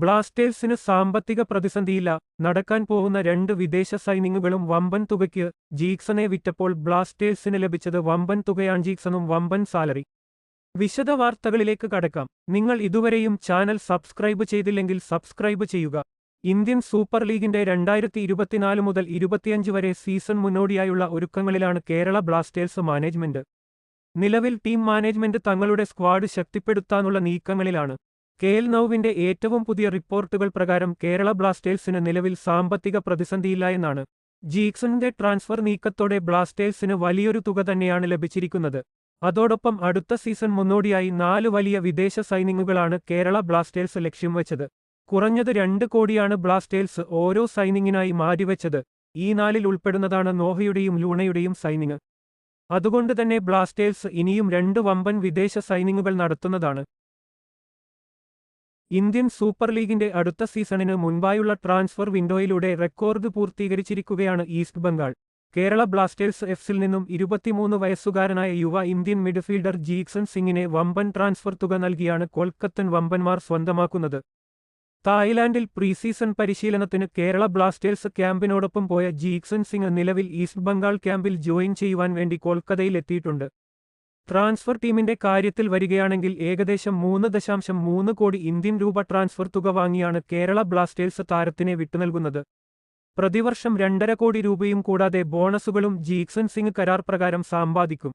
ബ്ലാസ്റ്റേഴ്സിന് സാമ്പത്തിക പ്രതിസന്ധിയില്ല. നടക്കാൻ പോകുന്ന രണ്ട് വിദേശ സൈനിങ്ങുകളും വമ്പൻ തുകയ്ക്ക് ജീക്സനെ വിറ്റപ്പോൾ ബ്ലാസ്റ്റേഴ്സിന് ലഭിച്ചത് വമ്പൻ തുകയാണ്. ജീക്സണും വമ്പൻ സാലറി. വിശദ വാർത്തകളിലേക്ക് കടക്കാം. നിങ്ങൾ ഇതുവരെയും ചാനൽ സബ്സ്ക്രൈബ് ചെയ്തില്ലെങ്കിൽ സബ്സ്ക്രൈബ് ചെയ്യുക. ഇന്ത്യൻ സൂപ്പർ ലീഗിന്റെ 2024 മുതൽ 25 വരെ സീസൺ മുന്നോടിയായുള്ള ഒരുക്കങ്ങളിലാണ് കേരള ബ്ലാസ്റ്റേഴ്സ് മാനേജ്മെന്റ്. നിലവിൽ ടീം മാനേജ്മെന്റ് തങ്ങളുടെ സ്ക്വാഡ് ശക്തിപ്പെടുത്താനുള്ള നീക്കങ്ങളിലാണ്. KL Nowവിന്റെ ഏറ്റവും പുതിയ റിപ്പോർട്ടുകൾ പ്രകാരം കേരള ബ്ലാസ്റ്റേഴ്സിന് നിലവിൽ സാമ്പത്തിക പ്രതിസന്ധിയില്ല എന്നാണ്. ജീക്സന്റെ ട്രാൻസ്ഫർ നീക്കത്തോടെ ബ്ലാസ്റ്റേഴ്സിന് വലിയൊരു തുക തന്നെയാണ് ലഭിച്ചിരിക്കുന്നത്. അതോടൊപ്പം അടുത്ത സീസൺ മുന്നോടിയായി 4 വലിയ വിദേശ സൈനിങ്ങുകളാണ് കേരള ബ്ലാസ്റ്റേഴ്സ് ലക്ഷ്യം വെച്ചത്. കുറഞ്ഞത് 2 കോടിയാണ് ബ്ലാസ്റ്റേഴ്സ് ഓരോ സൈനിങ്ങിനായി മാറ്റിവെച്ചത്. ഈ 4-ൽ ഉൾപ്പെടുന്നതാണ് നോഹയുടെയും ലൂണയുടെയും സൈനിങ്. അതുകൊണ്ട് തന്നെ ബ്ലാസ്റ്റേഴ്സ് ഇനിയും 2 വമ്പൻ വിദേശ സൈനിങ്ങുകൾ നടത്തുന്നതാണ്. ഇന്ത്യൻ സൂപ്പർ ലീഗിന്റെ അടുത്ത സീസണിന് മുൻപായുള്ള ട്രാൻസ്ഫർ വിൻഡോയിലൂടെ റെക്കോർഡ് പൂർത്തീകരിച്ചിരിക്കുകയാണ് ഈസ്റ്റ് ബംഗാൾ. കേരള ബ്ലാസ്റ്റേഴ്സ് എഫ്സിൽ നിന്നും 23 വയസ്സുകാരനായ യുവ ഇന്ത്യൻ മിഡ്ഫീൽഡർ ജീക്സൺ സിംഗിനെ വമ്പൻ ട്രാൻസ്ഫർ തുക നൽകിയാണ് കൊൽക്കത്തൻ വമ്പന്മാർ സ്വന്തമാക്കുന്നത്. തായ്ലാൻഡിൽ പ്രീസീസൺ പരിശീലനത്തിന് കേരള ബ്ലാസ്റ്റേഴ്സ് ക്യാമ്പിനോടൊപ്പം പോയ ജീക്സൺ സിംഗ് നിലവിൽ ഈസ്റ്റ് ബംഗാൾ ക്യാമ്പിൽ ജോയിൻ ചെയ്യുവാൻ വേണ്ടി കൊൽക്കത്തയിൽ എത്തിയിട്ടുണ്ട്. ട്രാൻസ്ഫർ ടീമിന്റെ കാര്യത്തിൽ വരികയാണെങ്കിൽ ഏകദേശം 3.3 കോടി ഇന്ത്യൻ രൂപ ട്രാൻസ്ഫർ തുക വാങ്ങിയാണ് കേരള ബ്ലാസ്റ്റേഴ്സ് താരത്തിനെ വിട്ടുനൽകുന്നത്. പ്രതിവർഷം 2.5 കോടി രൂപയും കൂടാതെ ബോണസുകളും ജീക്സൺ സിംഗ് കരാർ പ്രകാരം സമ്പാദിക്കും.